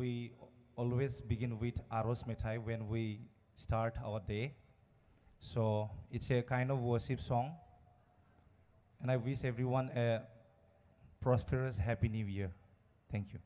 we always begin with Aros Metai when we start our day. So it's a kind of worship song. And I wish everyone a prosperous, happy new year. Thank you.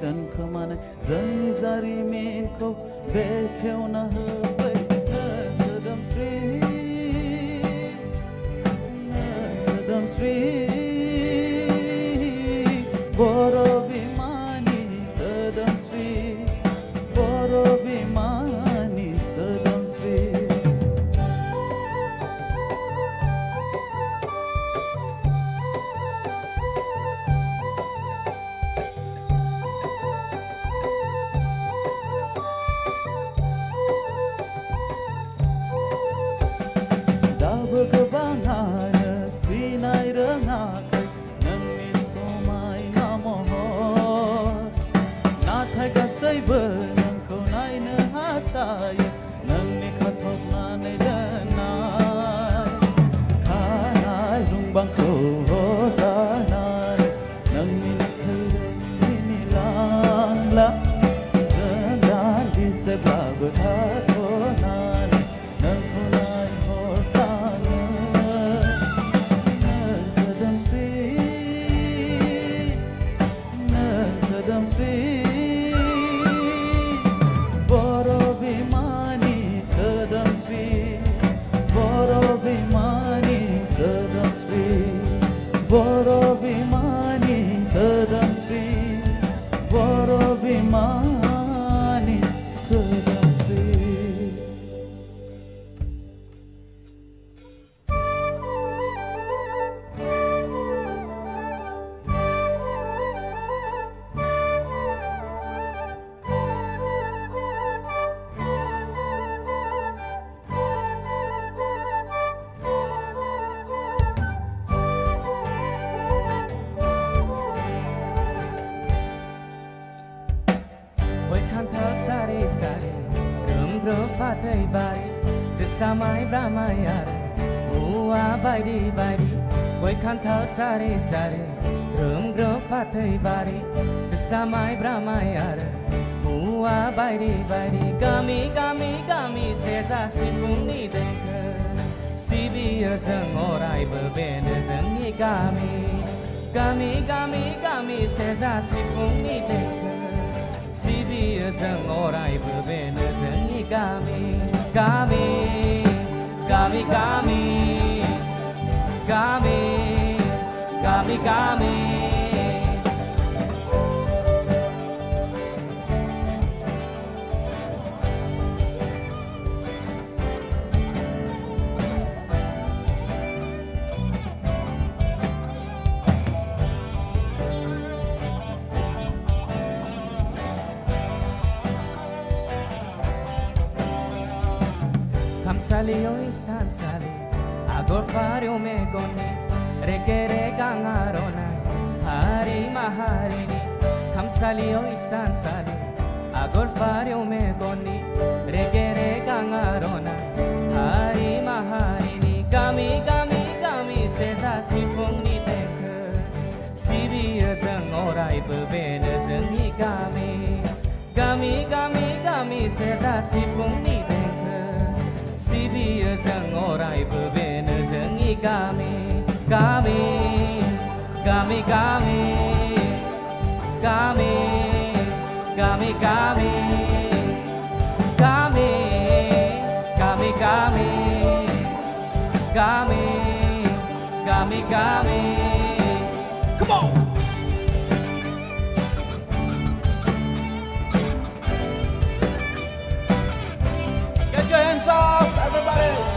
dan kemana जोंनि जारिमिनखौ बेखेवना होबाय सोदोमस्रि सोदोमस्रि बर' बिमानि सोदोमस्रि बर' बिमानि सोदोमस्रि दाबो गोबाङानो सिनाय रोङाखै नोंनि समायना महर नाथाय गासैबो नोंखौ नायनो हास्थायो नोंनि खाथबनानै दोननाय खानाय रुंबांखौ हजानानै नोंनि नुथायनि लांला जों दान्दिसेब्लाबो थाथ'नानै नोंखौ नायहरफ्लाङो नों सोदोमस्रि नों सोदोमस्रि बर' बिमानि सोदोमस्रि बर' बिमानि सोदोमस्रि बर' बिमानि सोदोमस्रि बर' बिमानि सोदोमस्रि Goi kantal sari-sari Rembro fatai bari Sesamai bramayar Buah baidi-baidi Goi kantal sari-sari Rembro fatai bari Sesamai bramayar Buah baidi-baidi Gami seza sifungni dengke Sibiya zeng orai berbeda zengi Gami seza sifungni dengke Sibiya zeng orai berbeda zengi Gami Kamsali isan sali Agor fario megoni Regere gangarona Hari maharini Kamsali isan sali Agor fario megoni Regere gangarona Hari maharini Gami seza sifungni dengke Sibiya zeng orai berbeda zengi Gami seza sifungni dengke Sibiya zeng orai berbeda zengi Gami Come on! Get your hands up, everybody!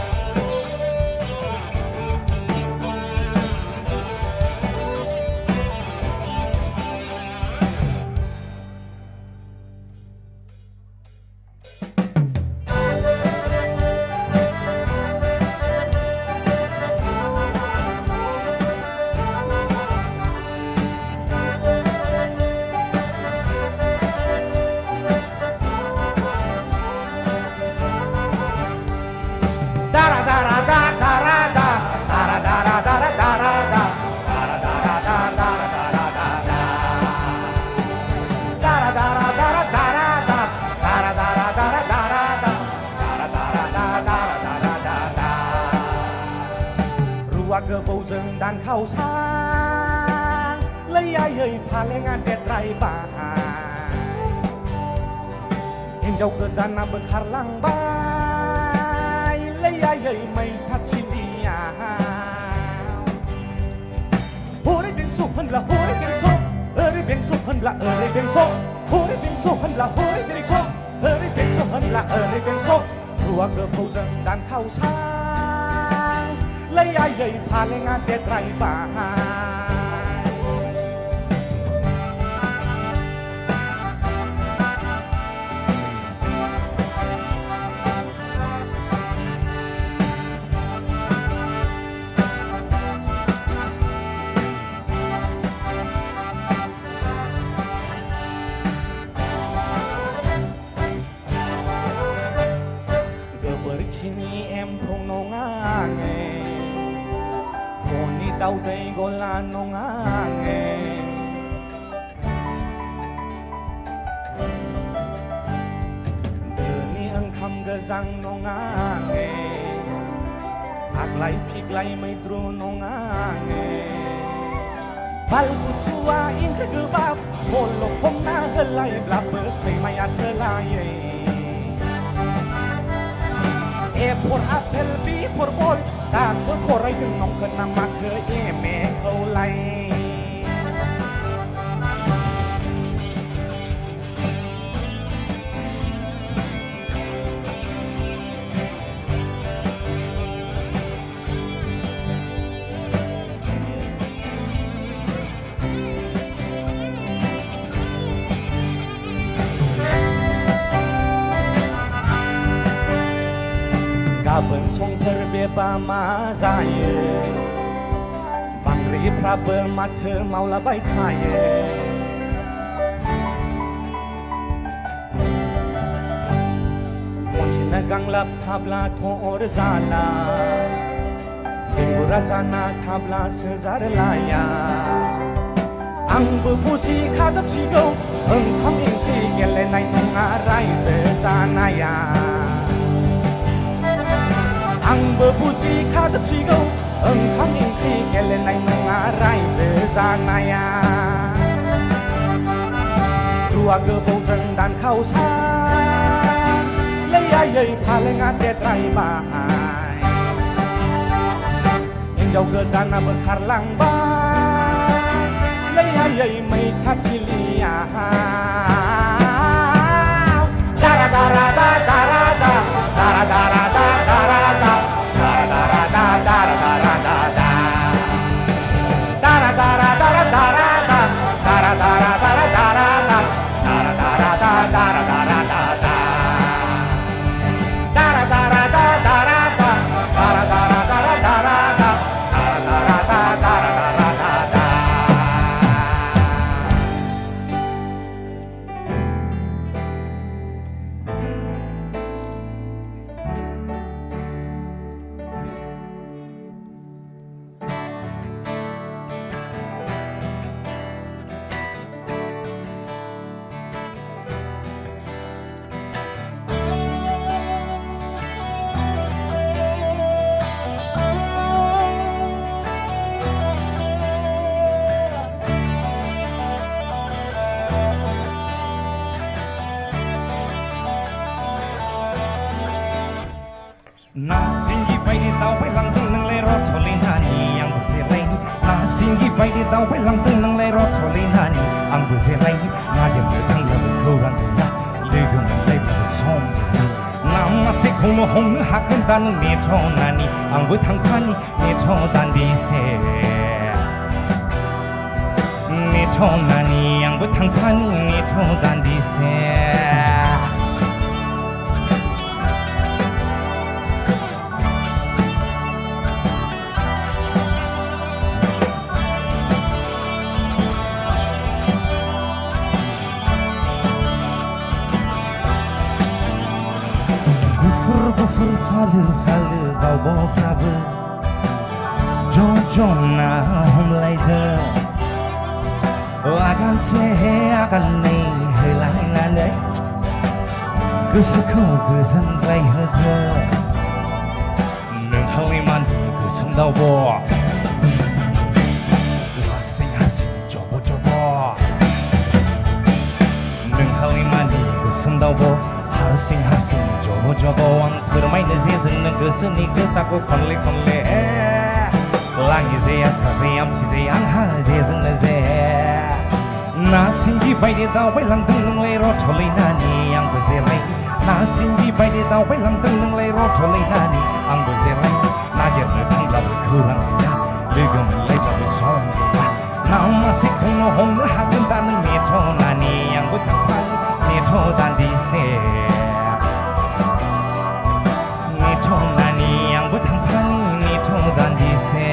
Gebau rừng đàn khao sang lấy ai ơi pha lên ngàn đẹp trai bà Hinjaw godana berharlangbay Layayay may tatsiliyaw Huri bingso hanla huri bingso Eri bingso hanla eri bingso Huri bingso hanla huri bingso Eri bingso hanla eri bingso Keluarga Fauzan dan Kausang Layayay paling adet raibah Tao đây gọi là nông nghe Từ ni ang khăm gơ răng nông nghe Ác lại phik lại mấy trù nông nghe Bal ku chua in khơ gơ bạp Solo không na gơ lại blap bơ say maya sơ lại por apel bi por bol ta so korai ding nong kana mak ke me khau lai Kabel song terbeba mazaye Bangri prabe mathe maula bai khaye Ponchina ganglap tabla thor zala Dingura zana tabla sezar laya Ang busi khazap sigo Engkham ingki gele nai nunga rai zanaya Ang berpusi khazap sigo Engkham ingki gele nai nunga rai zanaya Keluarga Fauzan dan Kausang Layayay paling adet rai bahai Hinjaw godana berharlangbay Layayay may kaciliyaw Dara dara da dara da Dara dara da dara da Dara dara da dara dara da da Dara dara dara dara da Dara dara dara dara da Dara dara da dara dara da da Dara dara da dara da Dara dara dara dara da Dara dara da dara dara da da Nasingi pai di tau pai lang tung nang le ro tholin hani ang bu se lai Nasingi pai di tau pai lang tung nang le ro tholin hani ang bu se lai na de me thang la bu khau ran na le gung lai bu song nam ma se khong mo hong ha kan tan me tho nani ang bu thang khani me tho tan bi se me tho nani ang bu thang khani me tho tan bi se Gufur falir bau bau frabe John na hom lai the akan se akan nei hơi lai na đấy cứ sẽ khâu cứ dân bay hơi thơ nương hơi man cứ sống đau bò cứ sinh cho bò nương hơi man cứ sống đau bò Harsing harsing jowo jowo ang फोरमायनो जे जोंनो गोसोनि खोथाखौ खनले खनले लाङि जे आसा जे आमथि जे आंहा जे जोंनो जे ना सिंगि बायदि दावबायलांदों नोंलाय रथ'लैनानि आंबो जेलाय ना सिंगि बायदि दावबायलांदों नोंलाय रथ'लैनानि आंबो जेलाय नागिरनो थांब्लाबो खौरां गैया लोगो मोनलायब्लाबो सम गैया ना मासेखौनो हमनो हागोन दा नों नेथ'नानि आंबो थांफानो नेथ' दान्दिसे नेथ'नानि आंबो थांफानो नेथ' दान्दिसे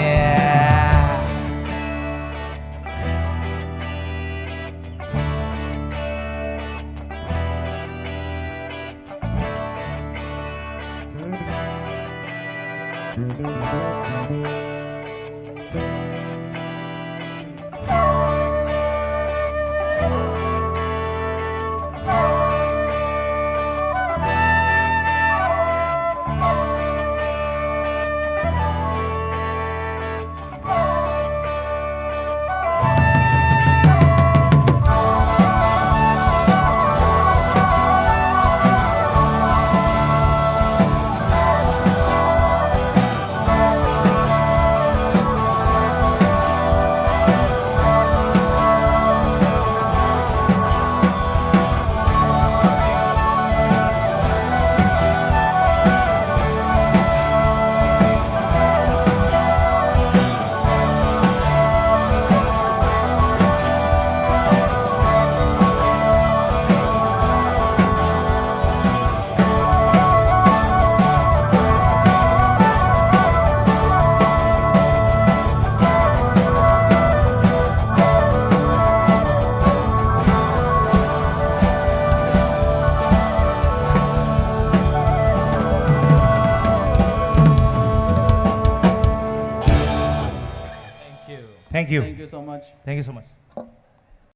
Thank you. Thank you so much. Thank you so much.